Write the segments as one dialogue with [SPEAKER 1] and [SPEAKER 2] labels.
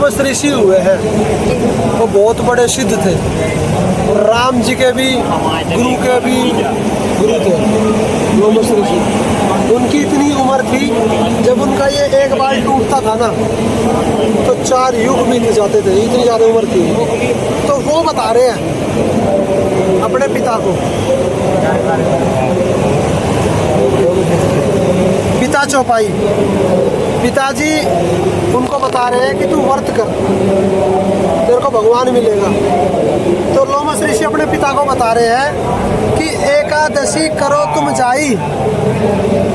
[SPEAKER 1] लोमस ऋषि हुए हैं वो बहुत बड़े सिद्ध थे। राम जी के भी गुरु थे लोमस ऋषि। उनकी इतनी उम्र थी, जब उनका ये एक बाल टूटता था ना तो 4 युग बीत जाते थे, इतनी ज़्यादा उम्र थी। तो वो बता रहे हैं अपने पिता को, पिता चौपाई, पिताजी उनको बता रहे हैं कि तू व्रत कर, तेरे को भगवान मिलेगा। तो लोमस ऋषि अपने पिता को बता रहे हैं कि एकादशी करो तुम जाई,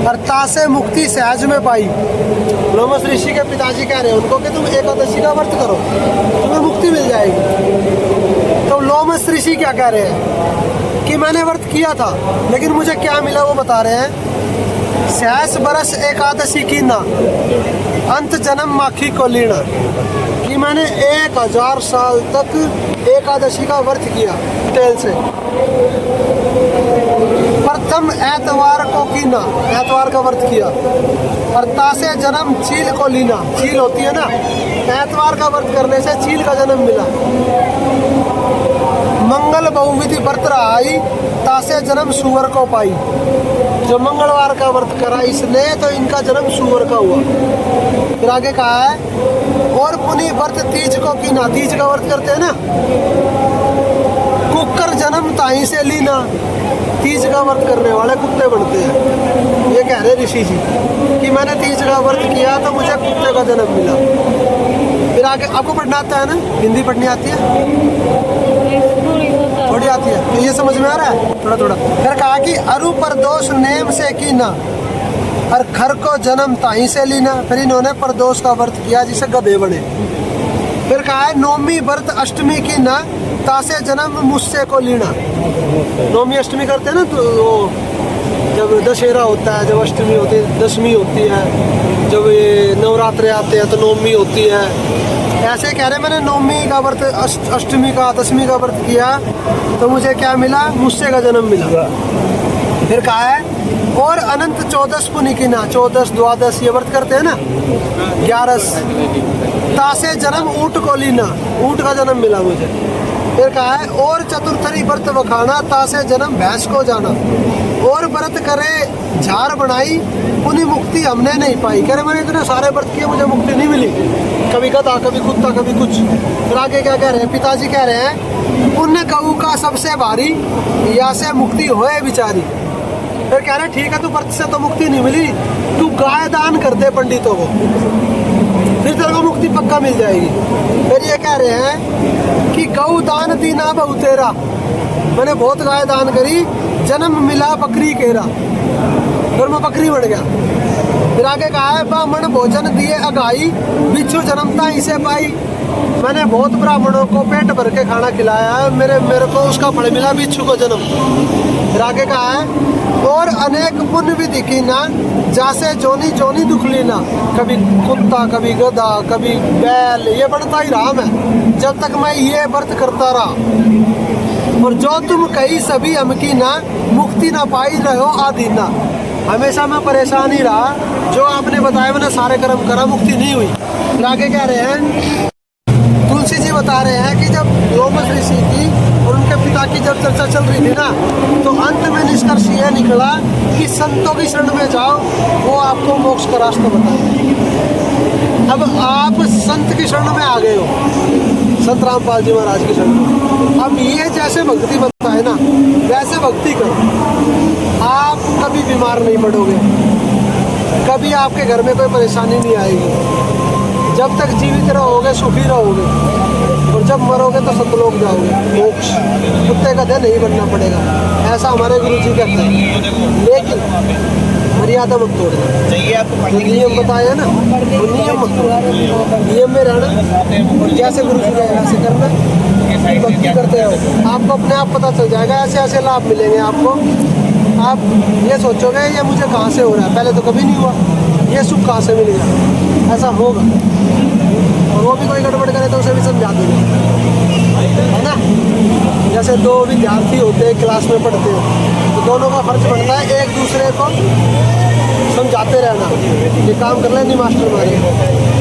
[SPEAKER 1] अर्ता से मुक्ति सहज में पाई। लोमस ऋषि के पिताजी कह रहे हैं उनको कि तुम एकादशी का व्रत करो, तुम्हें मुक्ति मिल जाएगी। तो लोमस ऋषि क्या कह रहे हैं कि मैंने व्रत किया था, लेकिन मुझे क्या मिला वो बता रहे हैं। सहस बरस एकादशी की ना, अंत जन्म माखी को लीना, कि मैंने 1000 साल तक एकादशी का व्रत किया तेल से। प्रथम एतवार को कीना, एतवार का व्रत किया। अर्ता से जन्म चील को लीना, चील होती है ना, एतवार का व्रत करने से चील का जन्म मिला। मंगल बहुविधि व्रत रहाई, तासे जन्म सुअर को पाई। जो मंगलवार का व्रत करा इसने तो इनका जन्म सुअर का हुआ। फिर आगे कहा है और पुनि व्रत तीज को कीना, तीज का व्रत करते हैं ना, कुकर जन्म ताई से लीना, तीज का व्रत करने वाले कुत्ते बनते हैं। ये कह रहे ऋषि जी कि मैंने तीज का व्रत किया तो मुझे कुत्ते का जन्म मिला। फिर आगे आपको पढ़ना आता है ना, हिंदी पढ़नी आती है, थोड़ी आती है, तो ये समझ में आ रहा है थोड़ा थोड़ा। फिर कहा कि अरु परदोष नेम से कीना, और खर को जन्म ताई से लीना। फिर इन्होंने परदोष का व्रत किया जिसे गधे बने। फिर कहा है नौमी व्रत अष्टमी की ना, तासे जन्म मुझसे को लीना। नौमी अष्टमी करते हैं ना, तो वो जब दशहरा होता है, जब अष्टमी होती है, दशमी होती है, जब ये नवरात्रे आते हैं तो नौमी होती है। ऐसे कह रहे मैंने नौमी का व्रत, अष्टमी का, दशमी का व्रत किया तो मुझे क्या मिला, मुझसे का जन्म मिला। फिर कहा है और अनंत 14 पुनि की ना, 14 द्वादश ये व्रत करते हैं ना, 11 तासे जन्म ऊँट को लीना, ऊँट का जन्म मिला मुझे। फिर कहा है और चतुर्थी व्रत वखाना, तासे जन्म भैंस को जाना। और व्रत करे झार बनाई, पुनि मुक्ति हमने नहीं पाई। कह रहे मैंने इतने सारे व्रत किए, मुझे मुक्ति नहीं मिली, कभी गधा, कभी कुत्ता, कभी कुछ। फिर आगे क्या कह रहे हैं, पिताजी कह रहे हैं पुण्य गऊ का सबसे भारी, या से मुक्ति होए बिचारी। फिर कह रहे ठीक है, तू व्रत से तो मुक्ति नहीं मिली, तू गाय दान कर दे पंडितों को, फिर तेरे को मुक्ति पक्का मिल जाएगी। फिर ये कह रहे हैं कि गऊ दान दीना बहु तेरा, मैंने बहुत गाय दान करी, जन्म मिला बकरी केरा, फिर मैं बकरी बन गया। फिर आगे कहा है ब्राह्मण भोजन दिए अगाई, बिच्छू जन्मता इसे पाई। मैंने बहुत ब्राह्मणों को पेट भर के खाना खिलाया है, मेरे को उसका फल मिला, बिच्छू को जन्म। फिर आगे कहा है और अनेक पुण्य विधि की ना, जैसे जोनी जोनी दुख लेना, कभी कुत्ता, कभी गधा, कभी बैल, ये बढ़ता ही रहा मैं, जब तक मैं ये व्रत करता रहा। और जो तुम कही सभी हमकी ना, मुक्ति ना पाई रहो आदीना। हमेशा मैं परेशान ही रहा, जो आपने बताया मैंने सारे कर्म करा, मुक्ति नहीं हुई। फिर आगे कह रहे हैं तुलसी जी बता रहे हैं कि जब लोमस ऋषि की और उनके पिता की जब चर्चा चल रही थी ना, तो अंत में निष्कर्ष यह निकला कि संतों की शरण में जाओ, वो आपको मोक्ष का रास्ता बताएंगे। अब आप संत की शरण में आ गए हो, संत रामपाल जी महाराज की शरण में। अब ये जैसे भक्ति बताए ना, वैसे भक्ति करो, आप कभी बीमार नहीं पड़ोगे, कभी आपके घर में कोई परेशानी नहीं आएगी। जब तक जीवित रहोगे सुखी रहोगे, और जब मरोगे तो सतलोक जाओगे, मोक्ष। कुत्ते का देह नहीं बनना पड़ेगा, ऐसा हमारे गुरु जी कहते हैं। लेकिन मर्यादा मत तोड़ना, जो नियम बताया ना वो नियम मत तोड़ना, नियम में रहना, और जैसे गुरु जी कहे वैसे करना, भक्ति करते रहो। आपको अपने आप पता चल जाएगा, ऐसे ऐसे लाभ मिलेंगे आपको। आप ये सोचोगे ये मुझे कहाँ से हो रहा है, पहले तो कभी नहीं हुआ, ये सुख कहाँ से मिल गया, ऐसा होगा। और वो भी कोई गड़बड़ करे तो उसे भी समझा देंगे, है ना। जैसे 2 विद्यार्थी होते हैं, क्लास में पढ़ते हैं, तो दोनों का फर्ज बनता है एक दूसरे को समझाते रहना, ये काम कर लें नहीं मास्टर मारे।